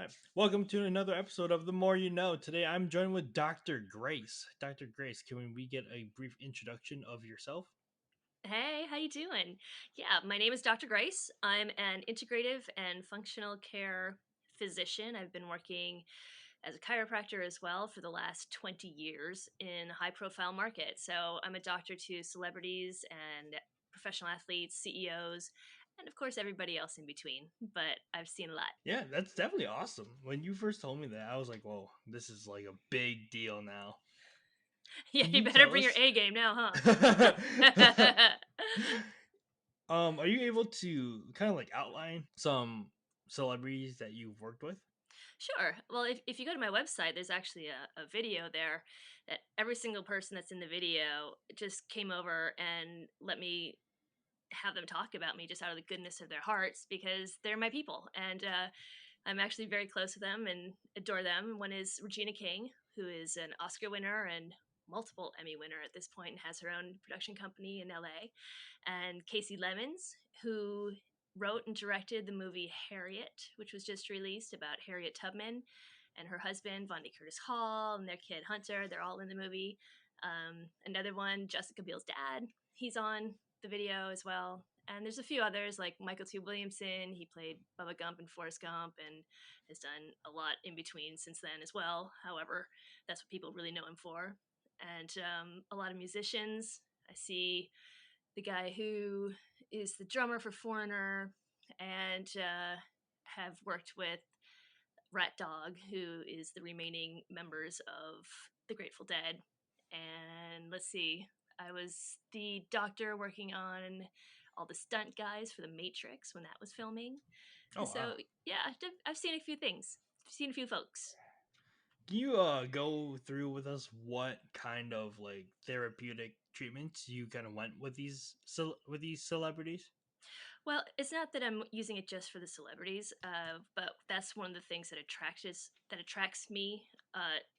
Hi. Welcome to another episode of The More You Know. Today I'm joined with Dr. Grace. Dr. Grace, can we get a brief introduction of yourself? Hey, how you doing? Yeah, my name is Dr. Grace. I'm an integrative and functional care physician. I've been working as a chiropractor as well for the last 20 years in a high profile market. So I'm a doctor to celebrities and professional athletes, CEOs, and of course everybody else in between. But I've seen a lot. Yeah, that's definitely awesome. When you first told me that, I was like, whoa, this is like a big deal now. Yeah, Can you you better tell bring your us? A game now, huh? Are you able to kind of like outline some celebrities that you've worked with? Sure. Well, if you go to my website, there's actually a video there that every single person that's in the video just came over and let me have them talk about me just out of the goodness of their hearts because they're my people. And I'm actually very close with them and adore them. One is Regina King, who is an Oscar winner and multiple Emmy winner at this point and has her own production company in LA. And Casey Lemons, who wrote and directed the movie Harriet, which was just released about Harriet Tubman and her husband, Vonnie Curtis Hall, and their kid Hunter. They're all in the movie. Another one, Jessica Biel's dad, he's on the video as well. And there's a few others like Michael T. Williamson. He played Bubba Gump and Forrest Gump and has done a lot in between since then as well. However, that's what people really know him for. And a lot of musicians. I see the guy who is the drummer for Foreigner and have worked with Rat Dog, who is the remaining members of the Grateful Dead. And let's see, I was the doctor working on all the stunt guys for The Matrix when that was filming. Oh So, wow. yeah, I've seen a few things, I've seen a few folks. Can you go through with us what kind of like therapeutic treatments you kind of went with these celebrities? Well, it's not that I'm using it just for the celebrities, but that's one of the things that attracts me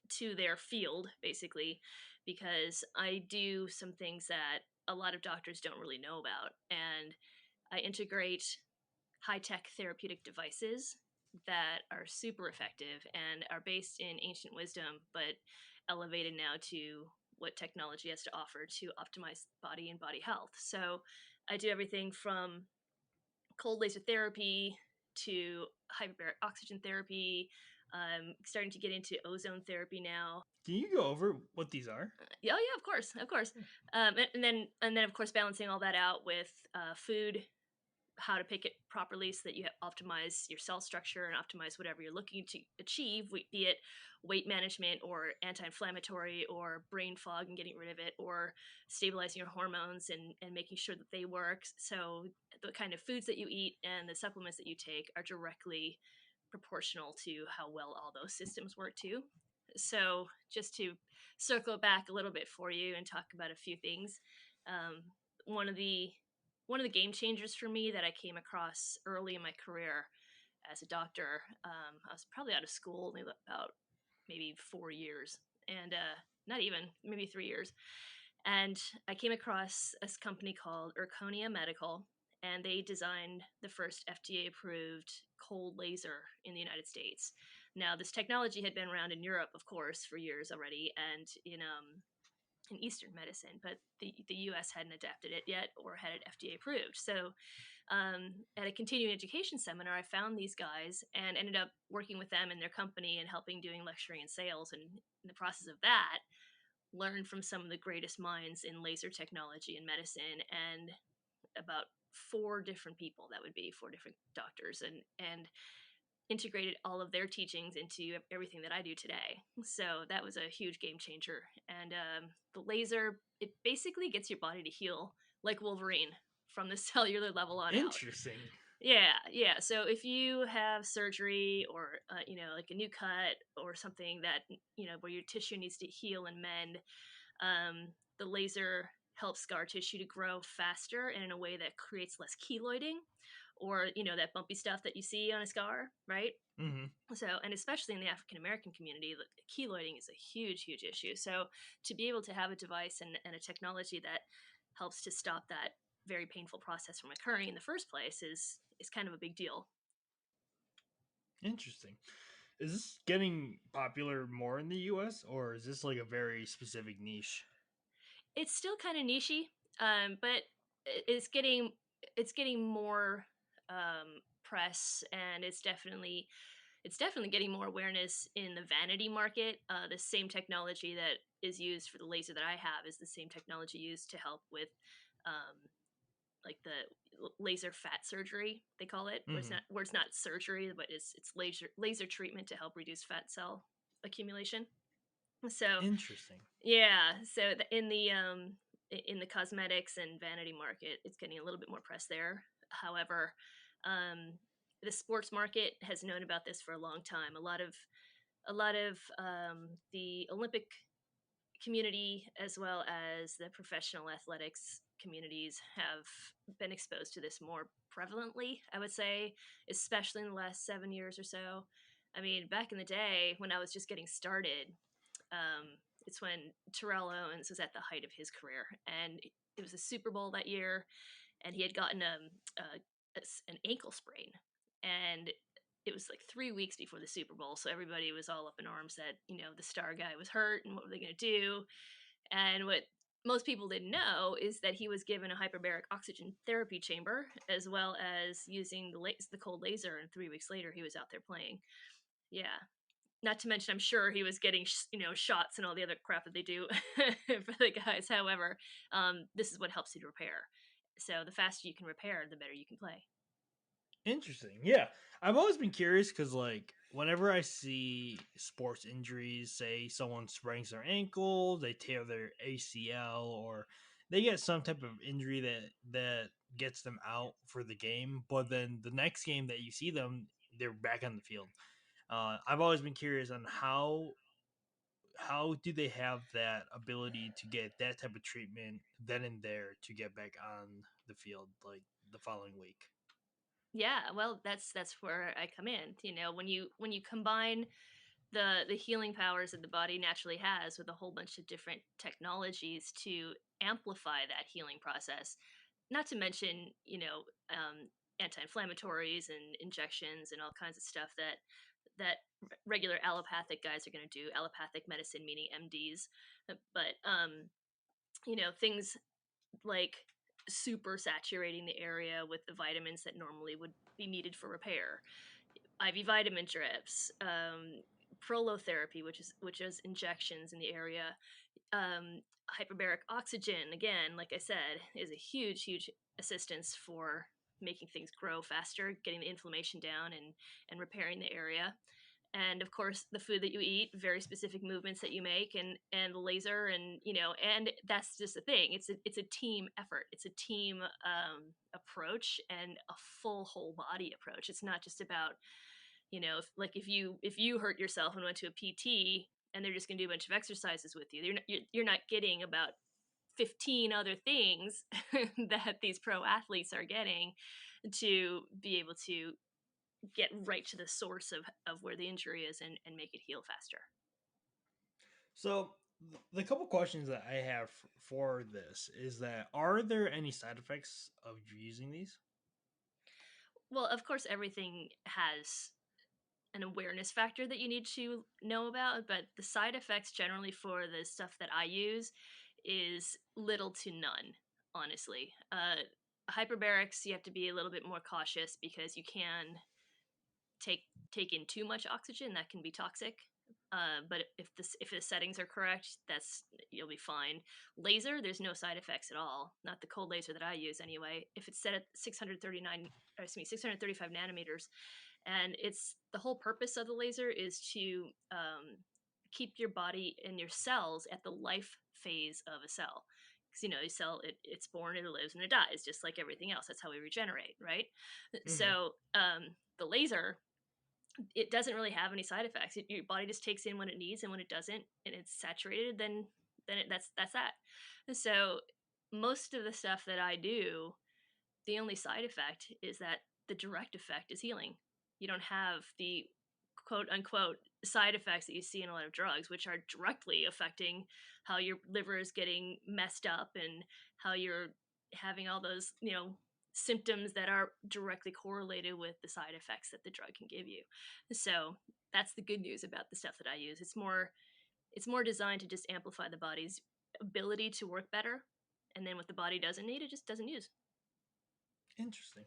to their field, basically, because I do some things that a lot of doctors don't really know about, and I integrate high tech therapeutic devices that are super effective and are based in ancient wisdom, but elevated now to what technology has to offer to optimize body and body health. So I do everything from cold laser therapy to hyperbaric oxygen therapy. Starting to get into ozone therapy now. Can you go over what these are? Yeah, oh yeah, of course, of course. And then of course balancing all that out with food, how to pick it properly so that you optimize your cell structure and optimize whatever you're looking to achieve, be it weight management or anti-inflammatory or brain fog and getting rid of it or stabilizing your hormones and making sure that they work. So the kind of foods that you eat and the supplements that you take are directly proportional to how well all those systems work too. So just to circle back a little bit for you and talk about a few things, um, one of the one of the game changers for me that I came across early in my career as a doctor. I was probably out of school maybe about maybe 4 years, and not even maybe 3 years. And I came across a company called Urconia Medical, and they designed the first FDA approved cold laser in the United States. Now, this technology had been around in Europe, of course, for years already, and in Eastern medicine, but the US hadn't adapted it yet or had it FDA approved. So at a continuing education seminar, I found these guys and ended up working with them in their company and helping doing lecturing and sales. And in the process of that, learned from some of the greatest minds in laser technology and medicine and about four different people, that would be four different doctors, and integrated all of their teachings into everything that I do today. So that was a huge game changer. And the laser, it basically gets your body to heal like Wolverine from the cellular level on out. Interesting. Yeah, yeah. So if you have surgery or like a new cut or something that where your tissue needs to heal and mend, the laser helps scar tissue to grow faster and in a way that creates less keloiding or that bumpy stuff that you see on a scar, right? Hmm. So, and especially in the African American community, keloiding is a huge issue. So to be able to have a device and a technology that helps to stop that very painful process from occurring in the first place is kind of a big deal. Interesting. Is this getting popular more in the US, or is this like a very specific niche? It's still kind of nichey, but it's getting more press, and it's definitely getting more awareness in the vanity market. The same technology that is used for the laser that I have is the same technology used to help with um, like the laser fat surgery, they call it, Hmm. where it's not surgery, but it's laser treatment to help reduce fat cell accumulation. So Interesting. yeah, so in the cosmetics and vanity market, it's getting a little bit more press there. However, um, the sports market has known about this for a long time. A lot of the Olympic community as well as the professional athletics communities have been exposed to this more prevalently, I would say, especially in the last 7 years or so. I mean, back in the day when I was just getting started, it's when Terrell Owens was at the height of his career, and it was a Super Bowl that year, and he had gotten an ankle sprain, and it was like 3 weeks before the Super Bowl, so everybody was all up in arms that the star guy was hurt, and what were they going to do? And what most people didn't know is that he was given a hyperbaric oxygen therapy chamber as well as using the cold laser, and 3 weeks later he was out there playing. Yeah, not to mention, I'm sure he was getting shots and all the other crap that they do for the guys. However, this is what helps you to repair. So the faster you can repair, the better you can play. Interesting. Yeah. I've always been curious because, like, whenever I see sports injuries, say someone sprains their ankle, they tear their ACL, or they get some type of injury that gets them out for the game, but then the next game that you see them, they're back on the field. I've always been curious on how do they have that ability to get that type of treatment then and there to get back on the field like the following week. Yeah, well, that's where I come in. When you combine the healing powers that the body naturally has with a whole bunch of different technologies to amplify that healing process, not to mention anti-inflammatories and injections and all kinds of stuff that regular allopathic guys are going to do. Allopathic medicine meaning MDs, but things like super saturating the area with the vitamins that normally would be needed for repair, IV vitamin drips, prolotherapy, which is injections in the area, hyperbaric oxygen. Again, like I said, is a huge assistance for making things grow faster, getting the inflammation down, and repairing the area. And of course, the food that you eat, very specific movements that you make, and the laser, and that's just the thing. It's a team effort. It's a team approach and a full whole body approach. It's not just about if you hurt yourself and went to a PT and they're just going to do a bunch of exercises with you. You're not getting about 15 other things that these pro athletes are getting to be able to get right to the source of where the injury is, and make it heal faster. So the couple questions that I have for this is that are there any side effects of using these? Well, of course, everything has an awareness factor that you need to know about, but the side effects generally for the stuff that I use is little to none, honestly. Hyperbarics, you have to be a little bit more cautious because you can take in too much oxygen that can be toxic. But if the settings are correct, that's you'll be fine. Laser, there's no side effects at all. Not the cold laser that I use anyway. If it's set at 635 nanometers, and it's the whole purpose of the laser is to keep your body and your cells at the life phase of a cell. Because a cell, it's born, it lives, and it dies, just like everything else. That's how we regenerate, right? Hmm. So the laser, it doesn't really have any side effects. Your body just takes in what it needs, and when it doesn't, and it's saturated, that's that. And so most of the stuff that I do, the only side effect is that the direct effect is healing. You don't have the quote unquote side effects that you see in a lot of drugs, which are directly affecting how your liver is getting messed up and how you're having all those, symptoms that are directly correlated with the side effects that the drug can give you. So That's the good news about the stuff that I use. It's more designed to just amplify the body's ability to work better, and then what the body doesn't need, it just doesn't use. Interesting.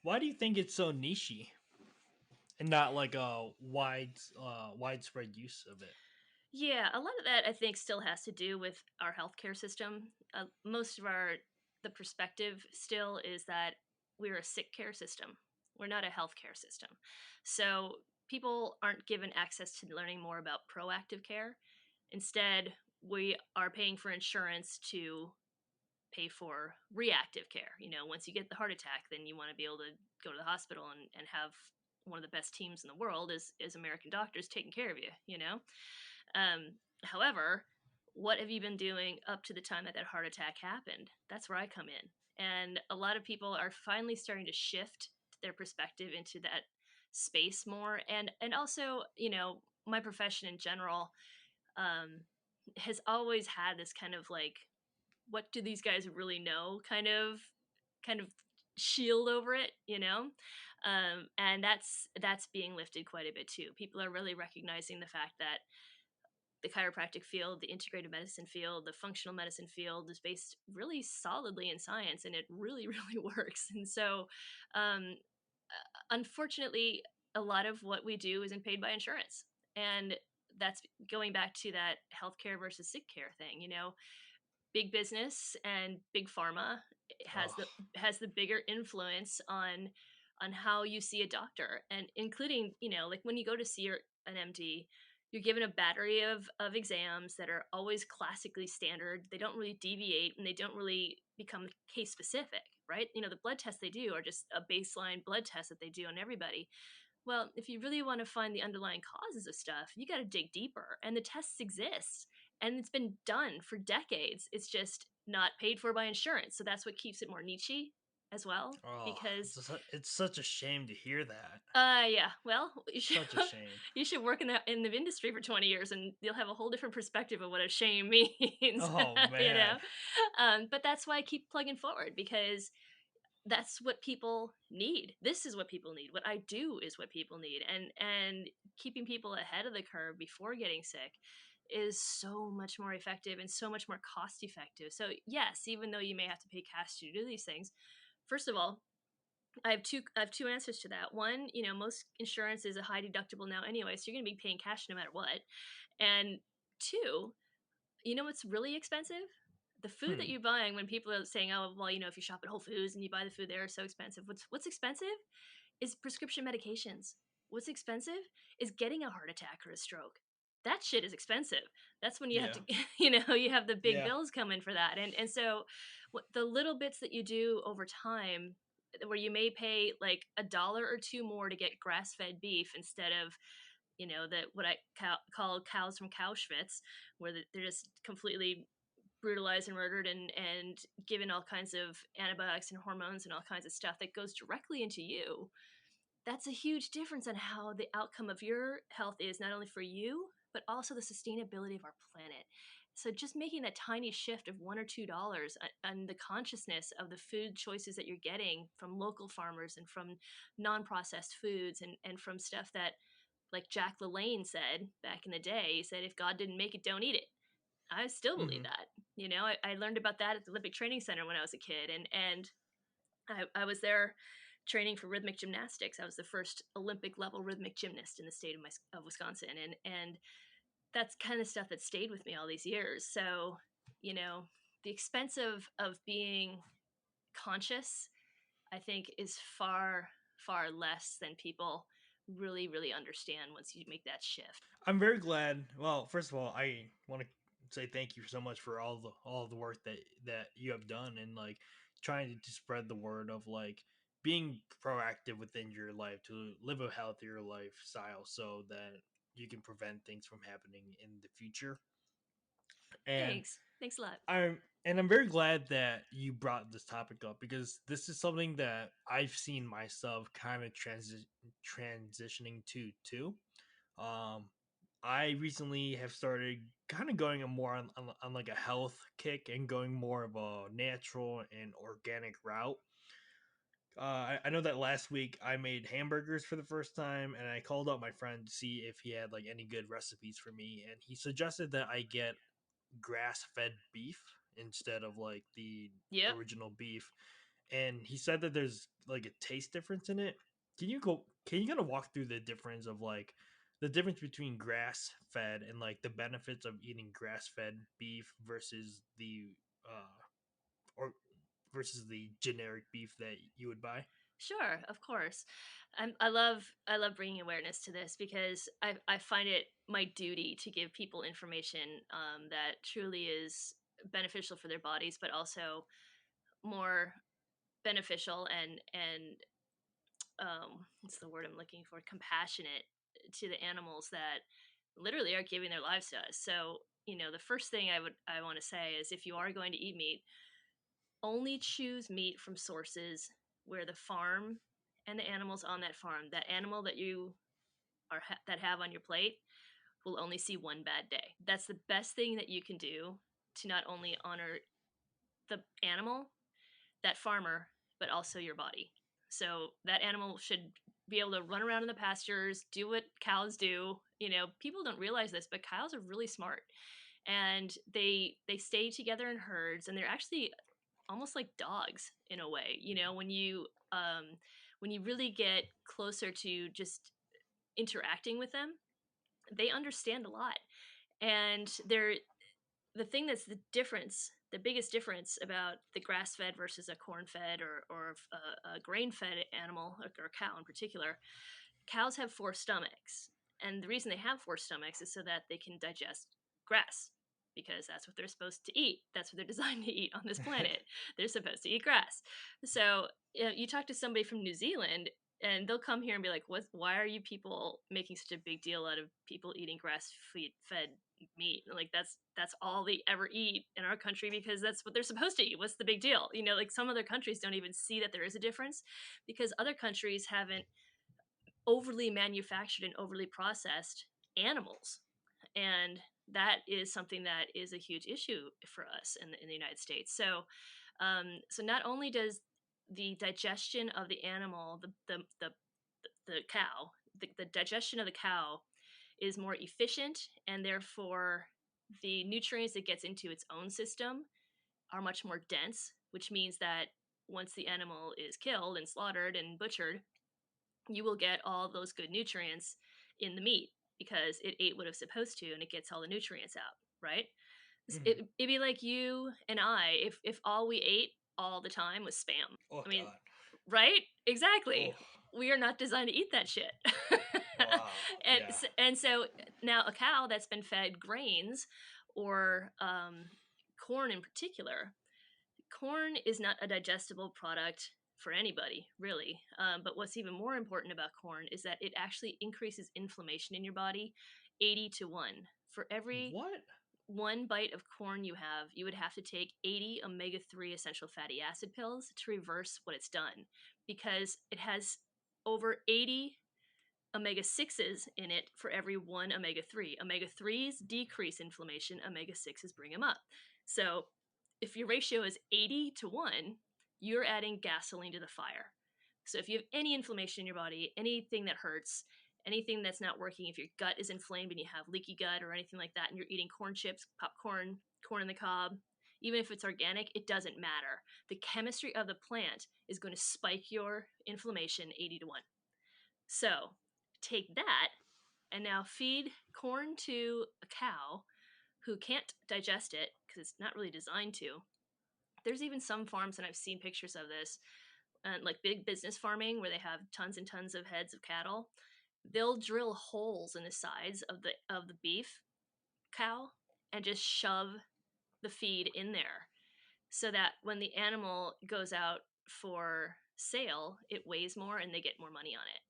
Why do you think it's so nichey and not like a widespread use of it? Yeah, a lot of that I think still has to do with our healthcare system. Most of the perspective still is that we're a sick care system. We're not a healthcare system. So people aren't given access to learning more about proactive care. Instead, we are paying for insurance to pay for reactive care. Once you get the heart attack, then you want to be able to go to the hospital and have one of the best teams in the world is American doctors taking care of you. However, what have you been doing up to the time that heart attack happened? That's where I come in. And a lot of people are finally starting to shift their perspective into that space more. And also, my profession in general um, has always had this kind of like, what do these guys really know kind of shield over it. And that's being lifted quite a bit too. People are really recognizing the fact that the chiropractic field, the integrative medicine field, the functional medicine field is based really solidly in science, and it really, really works. And so, um, unfortunately, a lot of what we do isn't paid by insurance, and that's going back to that healthcare versus sick care thing. Big business and big pharma has Oh, the bigger influence on how you see a doctor, and including like when you go to see an MD, you're given a battery of exams that are always classically standard. They don't really deviate, and they don't really become case specific, right? The blood tests they do are just a baseline blood test that they do on everybody. Well, if you really want to find the underlying causes of stuff, you got to dig deeper. And the tests exist, and it's been done for decades. It's just not paid for by insurance. So that's what keeps it more niche as well. oh, Because, it's such a shame to hear that. yeah, well, you should Such a shame. you should work in the industry for 20 years, and you'll have a whole different perspective of what a shame means. Oh you know, man. but that's why I keep plugging forward, because that's what people need. This is what people need. What I do is what people need. And keeping people ahead of the curve before getting sick is so much more effective and so much more cost effective. So yes, even though you may have to pay cash to do these things, first of all, I have two answers to that. One, most insurance is a high deductible now anyway, so you're going to be paying cash no matter what. And two, what's really expensive? The food that Hmm. you're buying. When people are saying, "Oh, well, if you shop at Whole Foods and you buy the food there, it's so expensive." What's expensive is prescription medications. What's expensive is getting a heart attack or a stroke. That shit is expensive. That's when you have Yeah. to, you have the big Yeah. bills come in for that. And so, the little bits that you do over time, where you may pay like $1 or two more to get grass fed beef instead of that what I call cows from Cowschwitz, where they're just completely brutalized and murdered and given all kinds of antibiotics and hormones and all kinds of stuff that goes directly into you. That's a huge difference on how the outcome of your health is, not only for you but also the sustainability of our planet. So just making that tiny shift of $1 or $2 on the consciousness of the food choices that you're getting from local farmers and from non-processed foods, and from stuff that, like Jack LaLanne said back in the day, he said, if God didn't make it, don't eat it. I still believe Hmm. that. I learned about that at the Olympic Training Center when I was a kid, and I was there training for rhythmic gymnastics. I was the first Olympic level rhythmic gymnast in the state of Wisconsin, and that's kind of stuff that stayed with me all these years. So, you know, the expense of being conscious, I think, is far far less than people really really understand once you make that shift. I'm very glad. Well, first of all, I want to say thank you so much for all the work that you have done and like trying to spread the word of like being proactive within your life to live a healthier lifestyle so that you can prevent things from happening in the future. And Thanks a lot. I'm very glad that you brought this topic up because this is something that I've seen myself kind of transitioning to too. Um, I recently have started kind of going a more on like a health kick and going more of a natural and organic route. I know that last week I made hamburgers for the first time, and I called out my friend to see if he had like any good recipes for me, and he suggested that I get grass-fed beef instead of like the Yep. original beef, and he said that there's like a taste difference in it. Can you kind of walk through the difference of like the difference between grass-fed and like the benefits of eating grass-fed beef versus the or versus the generic beef that you would buy? Sure, of course. I love bringing awareness to this because I find it my duty to give people information that truly is beneficial for their bodies, but also more beneficial and what's the word I'm looking for? Compassionate to the animals that literally are giving their lives to us. So, the first thing I want to say is if you are going to eat meat, only choose meat from sources where the farm and the animals on that farm, that animal that you that have on your plate, will only see one bad day. That's the best thing that you can do to not only honor the animal, that farmer, but also your body. So that animal should be able to run around in the pastures, do what cows do. People don't realize this, but cows are really smart, and they stay together in herds, and they're actually almost like dogs in a way. When you really get closer to just interacting with them, they understand a lot, and the thing that's the biggest difference about the grass fed versus a corn fed or a grain fed animal, or a cow in particular, cows have four stomachs. And the reason they have four stomachs is so that they can digest grass, because that's what they're supposed to eat. That's what they're designed to eat on this planet. They're supposed to eat grass. So you talk to somebody from New Zealand, and they'll come here and be like, "What? Why are you people making such a big deal out of people eating grass fed meat? Like that's all they ever eat in our country because that's what they're supposed to eat. What's the big deal?" Like some other countries don't even see that there is a difference because other countries haven't overly manufactured and overly processed animals. And that is something that is a huge issue for us in the United States. So not only does the digestion of the animal, the cow, the digestion of the cow is more efficient, and therefore the nutrients it gets into its own system are much more dense, which means that once the animal is killed and slaughtered and butchered, you will get all those good nutrients in the meat because it ate what it was supposed to and it gets all the nutrients out, right? Mhm. It'd be like you and I if all we ate all the time was spam. Oh I mean, God. right? Exactly. Oh We are not designed to eat that shit. wow. Yeah. And so now a cow that's been fed grains or corn in particular, corn is not a digestible product for anybody, really. But what's even more important about corn is that it actually increases inflammation in your body 80 to 1. For every What? one bite of corn you have, you would have to take 80 omega 3 essential fatty acid pills to reverse what it's done because it has over 80 omega 6s in it for every one omega 3. Omega 3s decrease inflammation, omega 6s bring them up. So if your ratio is 80 to 1, you're adding gasoline to the fire. So if you have any inflammation in your body, anything that hurts, anything that's not working, if your gut is inflamed and you have leaky gut or anything like that, and you're eating corn chips, popcorn, corn on the cob, even if it's organic, it doesn't matter. The chemistry of the plant is going to spike your inflammation 80 to 1. So take that and now feed corn to a cow who can't digest it because it's not really designed to. There's even some farms, and I've seen pictures of this, like big business farming where they have tons and tons of heads of cattle. They'll drill holes in the sides of the beef cow and just shove the feed in there so that when the animal goes out for sale, it weighs more and they get more money on it.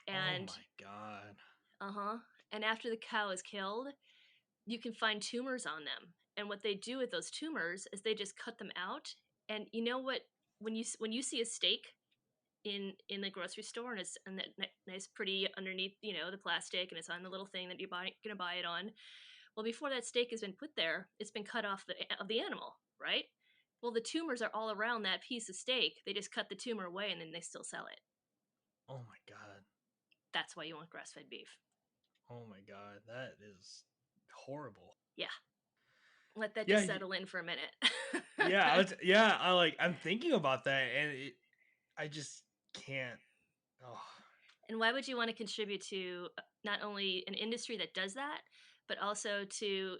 Oh And my God. uh-huh. And after the cow is killed, you can find tumors on them. And what they do with those tumors is they just cut them out. And you know what? When you see a steak in the grocery store and it's and that nice pretty underneath the plastic and it's on the little thing that you're gonna buy it on. Well, before that steak has been put there, it's been cut off of the animal, right? Well, the tumors are all around that piece of steak. They just cut the tumor away and then they still sell it. Oh my god. That's why you want grass-fed beef. Oh my god. That is horrible. Yeah. Let that Yeah, just settle in for a minute. yeah, yeah. I'm thinking about that, and I just can't. Oh, And why would you want to contribute to not only an industry that does that, but also to,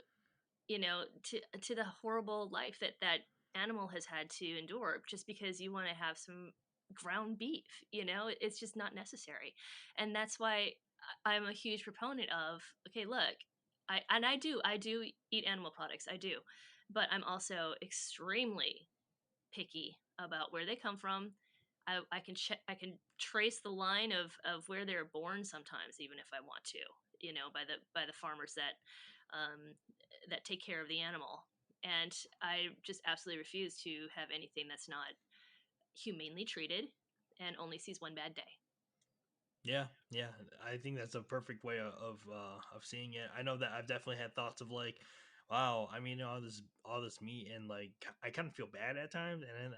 to the horrible life that that animal has had to endure just because you want to have some ground beef? It's just not necessary. And that's why I'm a huge proponent of, okay, look, I do eat animal products, I do, but I'm also extremely picky about where they come from. I can check. I can trace the line of where they're born sometimes, even if I want to. By the farmers that take care of the animal, and I just absolutely refuse to have anything that's not humanely treated and only sees one bad day. yeah, yeah. I think that's a perfect way of seeing it. I know that I've definitely had thoughts of like, wow. I mean, all this meat, and like I kind of feel bad at times, and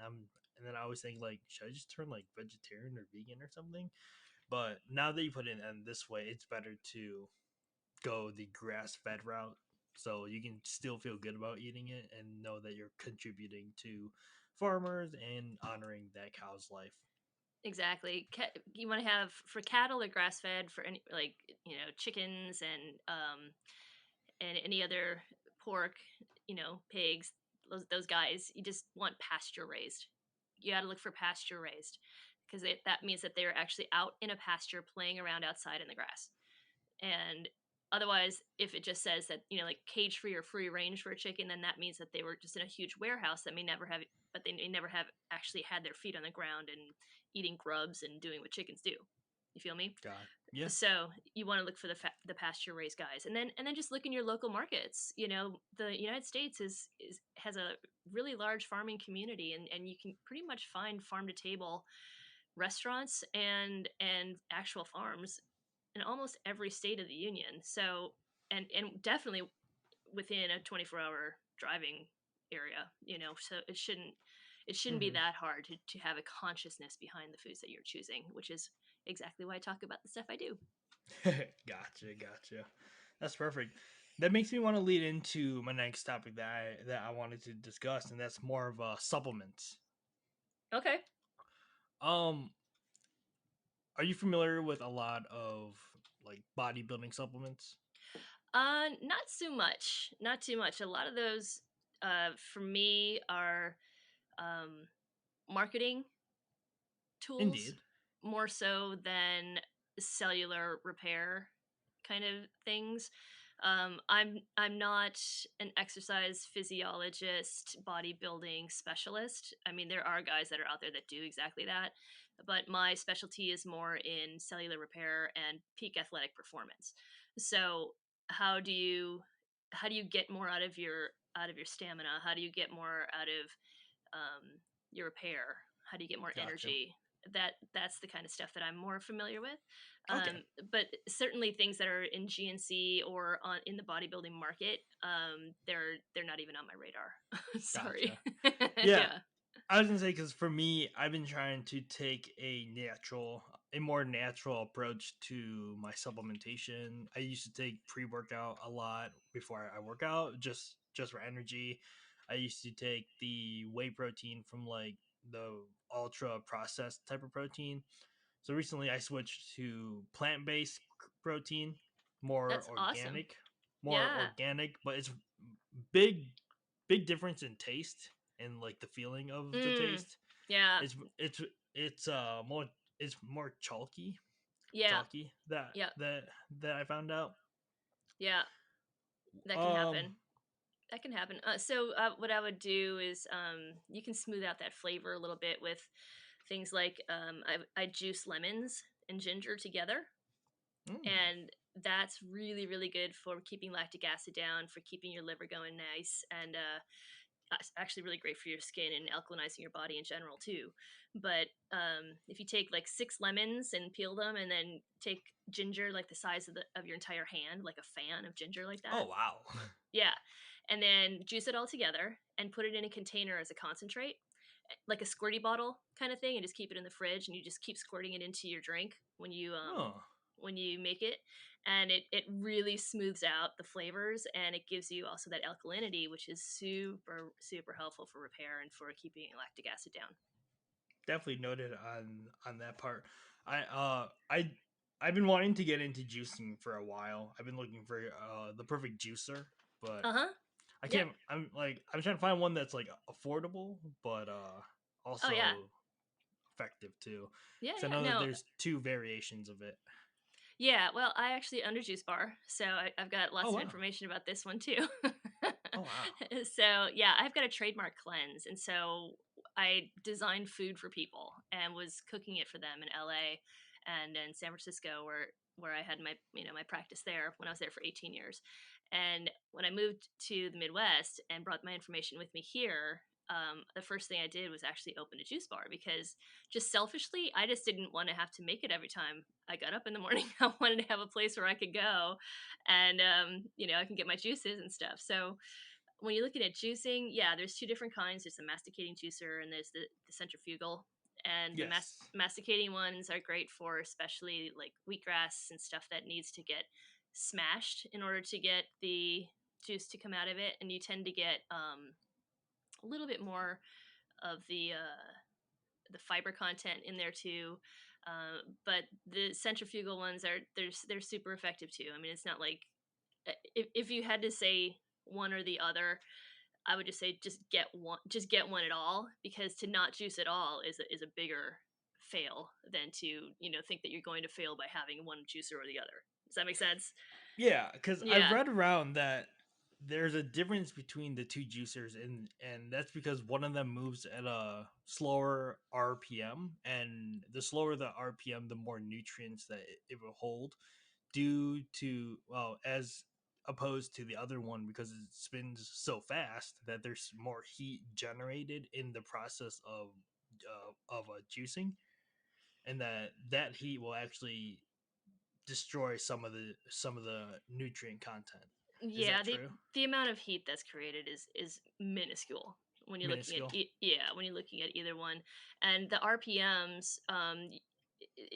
then I always think like, should I just turn like vegetarian or vegan or something? But now that you put it in this way, it's better to go the grass fed route, so you can still feel good about eating it and know that you're contributing to farmers and honoring that cow's life. Exactly. You want to have for cattle or grass fed for any like chickens and any other pork, pigs, those guys. You just want pasture raised. You got to look for pasture raised because that means that they're actually out in a pasture playing around outside in the grass. And otherwise, if it just says that like cage free or free range for a chicken, then that means that they were just in a huge warehouse that may never have, but they may never have actually had their feet on the ground and eating grubs and doing what chickens do. You feel me? God, yeah. So you want to look for the pasture raised guys, and then just look in your local markets. The United States has a really large farming community, and you can pretty much find farm to table restaurants and actual farms in almost every state of the union. So and definitely within a 24-hour driving area. So it shouldn't be Hmm. that hard to have a consciousness behind the foods that you're choosing, which is exactly why I talk about the stuff I do. Gotcha. That's perfect. That makes me want to lead into my next topic that I wanted to discuss, and that's more of supplements. Okay. Um, are you familiar with a lot of like bodybuilding supplements? Not so much. Not too much. A lot of those, for me, are um, marketing tools Indeed. more so than cellular repair kind of things. I'm not an exercise physiologist, bodybuilding specialist. I mean, there are guys that are out there that do exactly that, but my specialty is more in cellular repair and peak athletic performance. So, how do you how do you get more out of your stamina? How do you get more out of your repair? How do you get more Gotcha. energy? That's the kind of stuff that I'm more familiar with. Okay. But certainly things that are in GNC or in the bodybuilding market, they're not even on my radar. Sorry. Gotcha. Yeah, Yeah. I was gonna say because for me, I've been trying to take a more natural approach to my supplementation. I used to take pre-workout a lot before I work out, just for energy. I used to take the whey protein from like the ultra processed type of protein. So recently, I switched to plant-based protein, more That's awesome. organic, Yeah. but it's big big difference in taste and like the feeling of the Mm, taste. yeah. It's it's more Yeah. chalky that Yeah. that that I found out. Yeah. That can Um, happen. That can happen. So what I would do is you can smooth out that flavor a little bit with things like I juice lemons and ginger together, mm, and that's really really good for keeping lactic acid down, for keeping your liver going nice, and actually really great for your skin and alkalizing your body in general too. But if you take like 6 lemons and peel them, and then take ginger like the size of your entire hand, like a fan of ginger like Oh that, wow. yeah, and then juice it all together and put it in a container as a concentrate, like a squirty bottle kind of thing, and just keep it in the fridge, and you just keep squirting it into your drink Oh, when you make it, and it really smooths out the flavors, and it gives you also that alkalinity, which is super super helpful for repair and for keeping lactic acid down. definitely noted on that part. I I've been wanting to get into juicing for a while. I've been looking for the perfect juicer, but Uh-huh. I Yep. can't. I'm trying to find one that's like affordable, but Oh yeah. also effective too. Yeah, Because I yeah. know that No. there's two variations of it. Yeah, well, I actually own a juice bar, so I've got Oh lots of wow. information about this one too. Oh wow. So yeah, I've got a trademark cleanse, and so I designed food for people and was cooking it for them in LA and in San Francisco, where I had my my practice there when I was there for 18 years. And when I moved to the Midwest and brought my information with me here, the first thing I did was actually open a juice bar, because just selfishly, I just didn't want to have to make it every time I got up in the morning. I wanted to have a place where I could go and, I can get my juices and stuff. So when you're looking at juicing, yeah, there's two different kinds. There's the masticating juicer and there's the centrifugal. And the Yes. masticating ones are great for especially like wheatgrass and stuff that needs to get smashed in order to get the juice to come out of it. And you tend to get a little bit more of the fiber content in there too. But the centrifugal ones they're super effective too. I mean, it's not like if you had to say one or the other, I would just say just get one at all, because to not juice at all is a bigger fail than to think that you're going to fail by having one juicer or the other. Does that make sense? Yeah, because I've Yeah. read around that there's a difference between the two juicers, and that's because one of them moves at a slower RPM, and the slower the RPM, the more nutrients that it will hold, due to, well, as opposed to the other one, because it spins so fast that there's more heat generated in the process of juicing, and that heat will actually destroy some of the nutrient content. Is Yeah, that the true? the amount of heat that's created is minuscule when you're looking at Minuscule. when you're looking at either one. And the RPMs,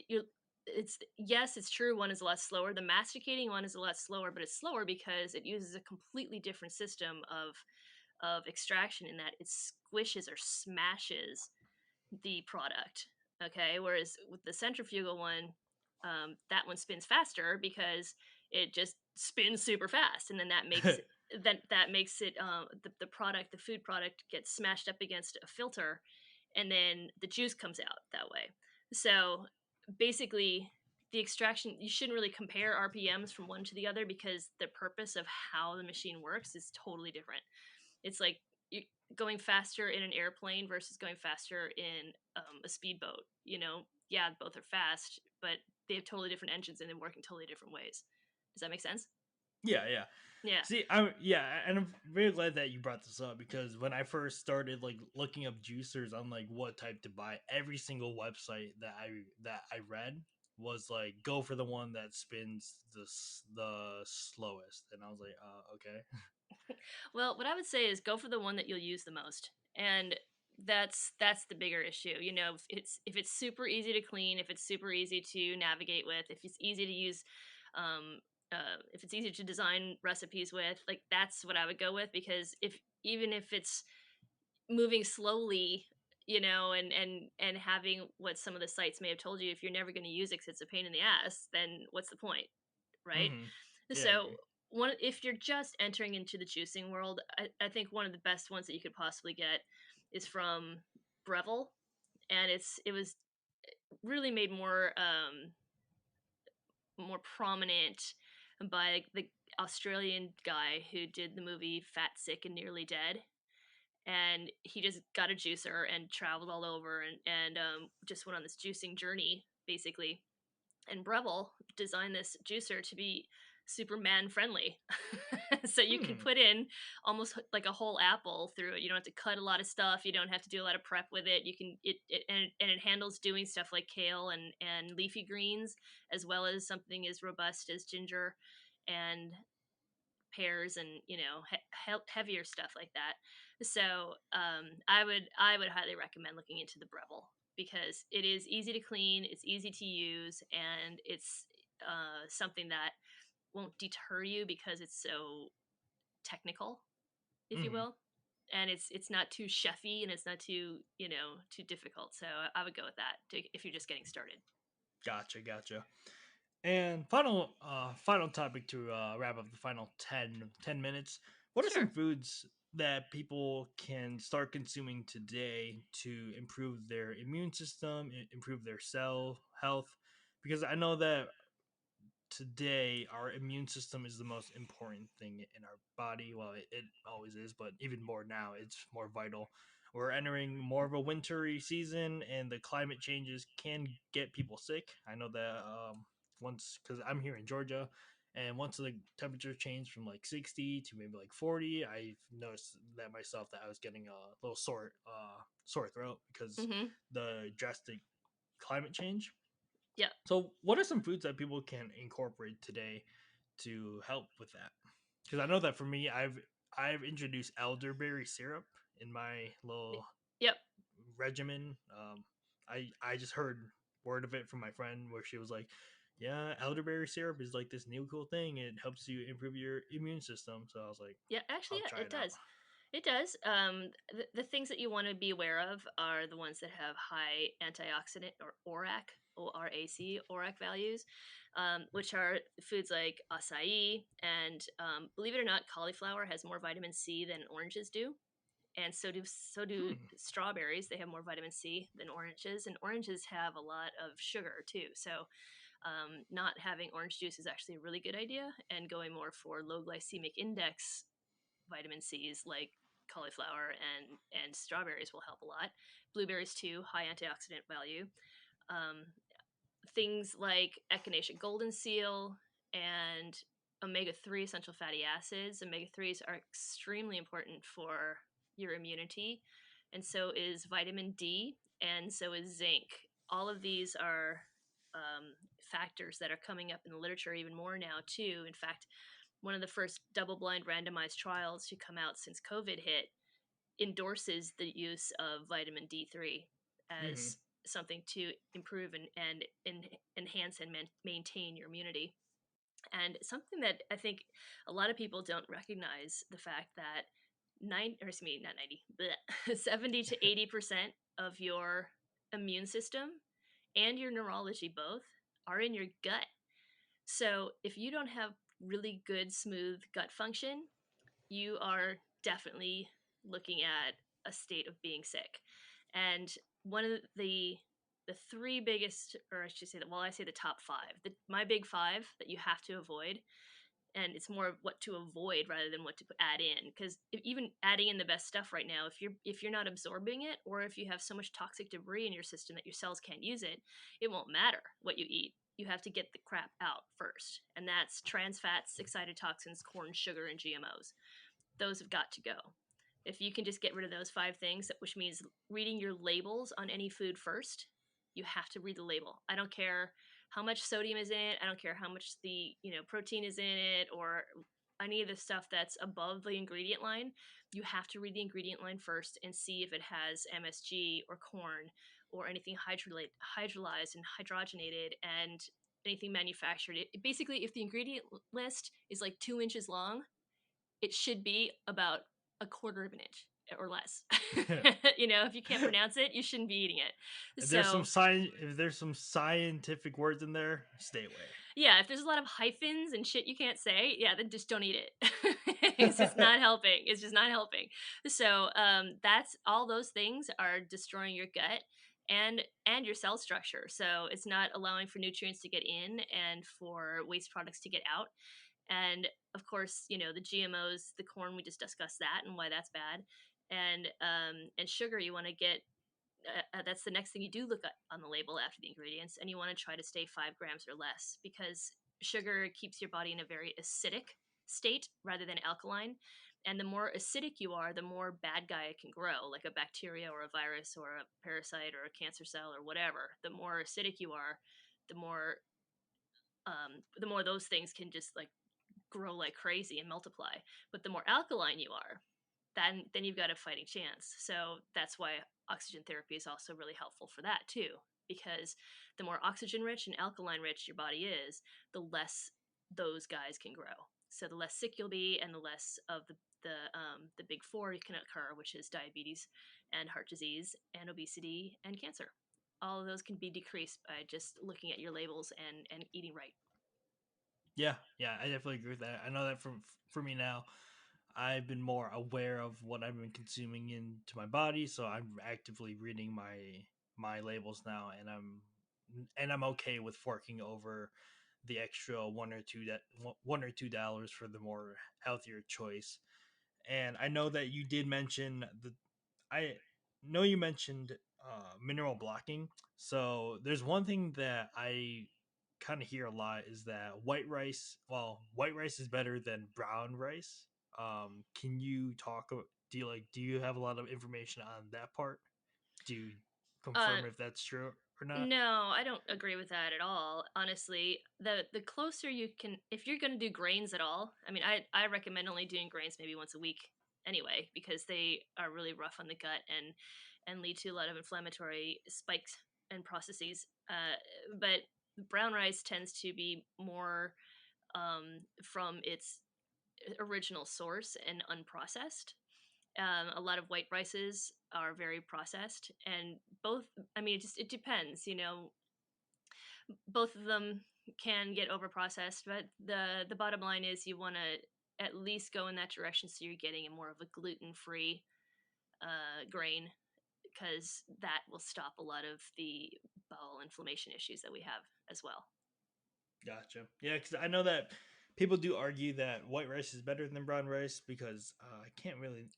you it's yes, it's true, one is a lot slower. The masticating one is a lot slower, but it's slower because it uses a completely different system of extraction, in that it squishes or smashes the product. Okay, whereas with the centrifugal one, that one spins faster because it just spins super fast, and then that makes it the product, the food product, gets smashed up against a filter, and then the juice comes out that way. So basically, the extraction, you shouldn't really compare RPMs from one to the other, because the purpose of how the machine works is totally different. It's like you going faster in an airplane versus going faster in a speedboat. Yeah, both are fast, but they have totally different engines and they work in totally different ways. Does that make sense? Yeah, yeah. Yeah. See, and I'm very glad that you brought this up, because when I first started like looking up juicers on like what type to buy, every single website that I read was like, go for the one that spins the slowest, and I was like, okay. Well, what I would say is go for the one that you'll use the most, and that's the bigger issue. If it's super easy to clean, if it's super easy to navigate with, if it's easy to use, if it's easy to design recipes with, like that's what I would go with, because if even if it's moving slowly, and having what some of the sites may have told you, if you're never going to use it 'cause it's a pain in the ass, then what's the point, right? Hmm. Yeah, I So agree. one, if you're just entering into the juicing world, I think one of the best ones that you could possibly get is from Breville, and it was really made more prominent by the Australian guy who did the movie Fat, Sick, and Nearly Dead. And he just got a juicer and traveled all over, and just went on this juicing journey basically. And Breville designed this juicer to be Superman friendly. So you can Hmm. put in almost like a whole apple through it. You don't have to cut a lot of stuff. You don't have to do a lot of prep with it. You can and it handles doing stuff like kale and leafy greens, as well as something as robust as ginger and pears, and heavier stuff like that. So I would highly recommend looking into the Breville, because it is easy to clean, it's easy to use, and it's something that won't deter you because it's so technical, if you Hmm. will. And it's not too chefy, and it's not too too difficult. So I would go with that if you're just getting started. Gotcha, gotcha. And final topic to wrap up the final 10 minutes. What are some Sure. foods that people can start consuming today to improve their immune system, improve their cell health? Because I know that today our immune system is the most important thing in our body. Well, it always is, but even more now, it's more vital. We're entering more of a wintry season, and the climate changes can get people sick. I know that once, because I'm here in Georgia, and once the temperature changed from like 60 to maybe like 40, I noticed that myself, that I was getting a little sore throat because Mm-hmm. the drastic climate change. Yep. So, what are some foods that people can incorporate today to help with that? Because I know that for me, I've introduced elderberry syrup in my little Yep. regimen. I just heard word of it from my friend where she was like, "Yeah, elderberry syrup is like this new cool thing. It helps you improve your immune system." So I was like, Yeah, actually, "I'll yeah, try it it out." does. It does. The things that you want to be aware of are the ones that have high antioxidant, or ORAC values, which are foods like acai, and believe it or not, cauliflower has more vitamin C than oranges do, and so do Hmm. strawberries. They have more vitamin C than oranges, and oranges have a lot of sugar too. So not having orange juice is actually a really good idea, and going more for low glycemic index vitamin C's like cauliflower and strawberries will help a lot. Blueberries too, high antioxidant value. Um, Things like echinacea golden seal and omega-3 essential fatty acids. Omega-3s are extremely important for your immunity, and so is vitamin D, and so is zinc. All of these are factors that are coming up in the literature even more now too. In fact, one of the first double-blind randomized trials to come out since COVID hit endorses the use of vitamin D3 Hmm. as something to improve and enhance and maintain your immunity. And something that I think a lot of people don't recognize, the fact that or excuse me, not 90, but 70 to 80% of your immune system and your neurology both are in your gut. So if you don't have really good, smooth gut function, you are definitely looking at a state of being sick. And one of the three biggest, or I should say that, well, I say the top five, my big five that you have to avoid, and it's more of what to avoid rather than what to add in, because even adding in the best stuff right now, if you're not absorbing it, or if you have so much toxic debris in your system that your cells can't use it, it won't matter what you eat. You have to get the crap out first, and that's trans fats, excited toxins, corn, sugar, and GMOs. Those have got to go. If you can just get rid of those five things, which means reading your labels on any food first, you have to read the label. I don't care how much sodium is in it. I don't care how much the protein is in it, or any of the stuff that's above the ingredient line. You have to read the ingredient line first and see if it has MSG or corn or anything hydrolyzed and hydrogenated and anything manufactured. Basically, if the ingredient list is like 2 inches long, it should be about a quarter of an inch or less. If you can't pronounce it, you shouldn't be eating it. So, If there's some scientific words in there, stay yeah, if there's a lot of hyphens and shit you can't say, yeah, then just don't eat it. It's just away. not helping. It's just not helping. So, that's all those things are destroying your gut and your cell structure. So it's not allowing for nutrients to get in and for waste products to get out. And of course, the GMOs, the corn, we just discussed that and why that's bad. And sugar, you want to get that's the next thing you do look at on the label after the ingredients, and you want to try to stay 5 grams or less, because sugar keeps your body in a very acidic state rather than alkaline. And the more acidic you are, the more bad guy it can grow, like a bacteria or a virus or a parasite or a cancer cell or whatever. The more acidic you are, the more the more those things can just like grow like crazy and multiply. But the more alkaline you are, then you've got a fighting chance. So that's why oxygen therapy is also really helpful for that too, because the more oxygen rich and alkaline rich your body is, the less those guys can grow. So the less sick you'll be, and the less of the big four can occur, which is diabetes and heart disease and obesity and cancer. All of those can be decreased by just looking at your labels and eating right. Yeah, yeah, I definitely agree with that. I know that for me now, I've been more aware of what I've been consuming into my body, so I'm actively reading my labels now, and I'm okay with forking over the extra $1 or $2 for the more healthier choice. And I know that you did mention I know you mentioned mineral blocking. So there's one thing that I kind of hear a lot is that white rice is better than brown rice. Can you do you have a lot of information on that part? Do you Uh, confirm if that's true or not? No, I don't agree with that at all. Honestly, the closer you can, if you're going to do grains at all, I mean, I recommend only doing grains maybe once a week anyway, because they are really rough on the gut and lead to a lot of inflammatory spikes and processes. But brown rice tends to be more from its original source and unprocessed. A lot of white rices are very processed, and both. I mean, it depends. You know, both of them can get overprocessed, but the bottom line is you want to at least go in that direction so you're getting a more of a gluten-free grain, because that will stop a lot of the bowel inflammation issues that we have as well. Gotcha. Yeah, because I know that people do argue that white rice is better than brown rice because I can't really.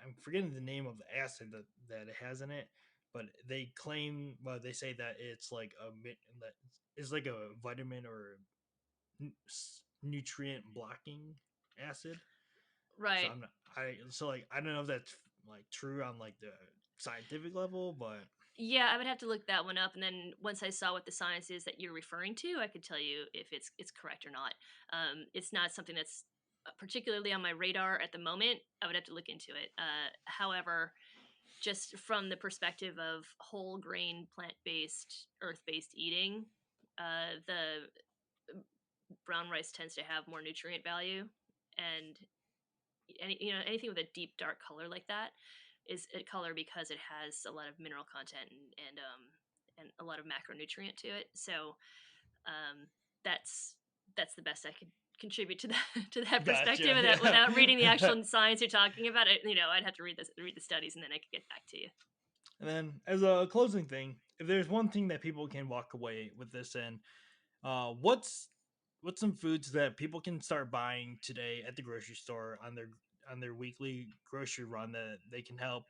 I'm forgetting the name of the acid that it has in it, but they claim, well, they say that it's like that it's like a vitamin or nutrient blocking acid. So Right. I'm not. I don't know if that's like true on like the scientific level, but Yeah, I would have to look that one up, and then once I saw what the science is that you're referring to, I could tell you if it's correct or not. It's not something that's particularly on my radar at the moment. I would have to look into it. However, just from the perspective of whole grain, plant based, earth based eating, the brown rice tends to have more nutrient value, and anything with a deep dark color like that is a color because it has a lot of mineral content and a lot of macronutrient to it. So um, that's that's the best I could contribute to that to that perspective, gotcha. of that without reading the Yeah. actual science you're talking about. It, I'd have to read the studies, and then I could get back to you. And then, as a closing thing, if there's one thing that people can walk away with this in, what's some foods that people can start buying today at the grocery store on their weekly grocery run that they can help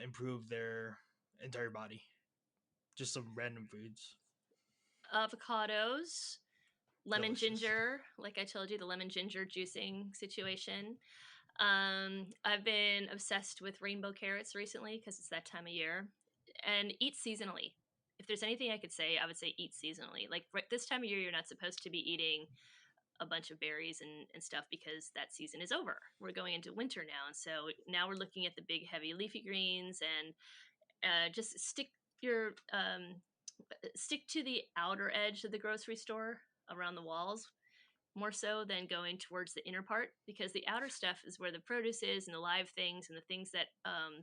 improve their entire body? Just some random foods, Avocados, lemon delicious. ginger, like I told you, the lemon ginger juicing situation. I've been obsessed with rainbow carrots recently because it's that time of year, and eat seasonally. If there's anything I could say, I would say eat seasonally. Like right, this time of year, you're not supposed to be eating a bunch of berries and stuff because that season is over. We're going into winter now, and so now we're looking at the big heavy leafy greens, and just your stick to the outer edge of the grocery store around the walls more so than going towards the inner part, because the outer stuff is where the produce is and the live things and the things that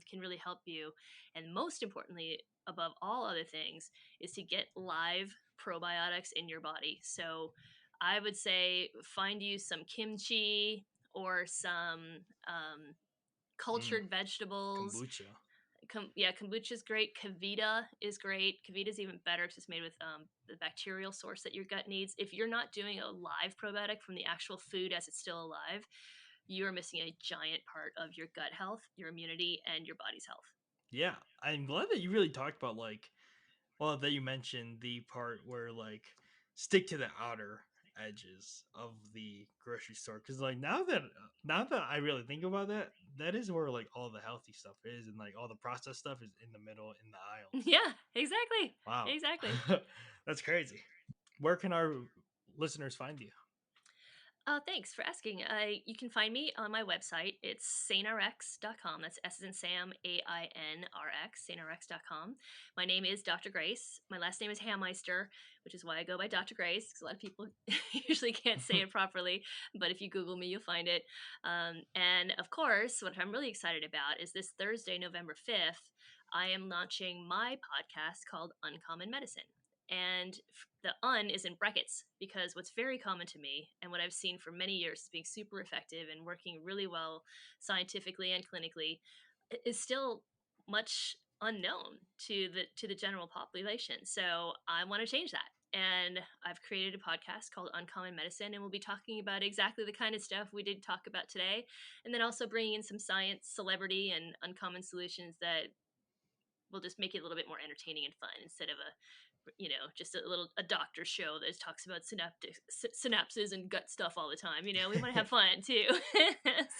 can really help you. And most importantly, above all other things, is to get live probiotics in your body. So I would say find you some kimchi or some Mm, cultured vegetables. kombucha. Yeah, kombucha is great. Kavita is great. Kavita is even better because it's made with the bacterial source that your gut needs. If you're not doing a live probiotic from the actual food as it's still alive, you are missing a giant part of your gut health, your immunity, and your body's health. Yeah, I'm glad that you really talked about that you mentioned the part where like stick to the outer. edges of the grocery store. Because like now that I really think about that, that is where like all the healthy stuff is, and like all the processed stuff is in the middle in the aisles. Yeah, exactly. Wow, Exactly. that's crazy. Where can our listeners find you? Thanks for asking. You can find me on my website. It's sainrx.com. That's S as in Sam, AINRX, sainrx.com. My name is Dr. Grace. My last name is Hammeister, which is why I go by Dr. Grace, because a lot of people usually can't say it properly. But if you Google me, you'll find it. And of course, what I'm really excited about is this Thursday, November 5th, I am launching my podcast called Uncommon Medicine. And the is in brackets because what's very common to me and what I've seen for many years as being super effective and working really well scientifically and clinically is still much unknown to the general population. So I want to change that. And I've created a podcast called Uncommon Medicine, and we'll be talking about exactly the kind of stuff we did talk about today, and then also bringing in some science, celebrity, and uncommon solutions that will just make it a little bit more entertaining and fun instead of just a doctor show that talks about synapses and gut stuff all the time. We want to have fun too.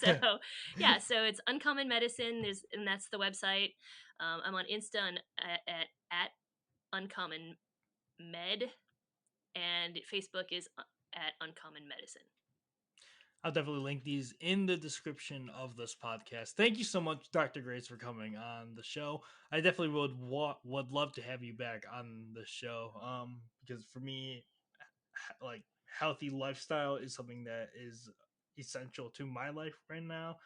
So yeah, so it's Uncommon Medicine. And that's the website. I'm on Insta at Uncommon Med, and Facebook is at Uncommon Medicine. I'll definitely link these in the description of this podcast. Thank you so much, Dr. Grace, for coming on the show. I definitely would love to have you back on the show. Because for me, like healthy lifestyle is something that is essential to my life right now.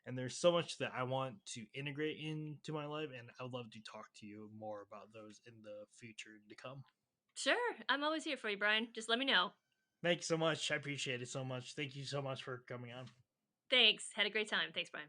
And there's so much that I want to integrate into my life, and I would love to talk to you more about those in the future to come. Sure, I'm always here for you, Brian. Just let me know. Thank you so much. I appreciate it so much. Thank you so much for coming on. Thanks. Had a great time. Thanks, Brian.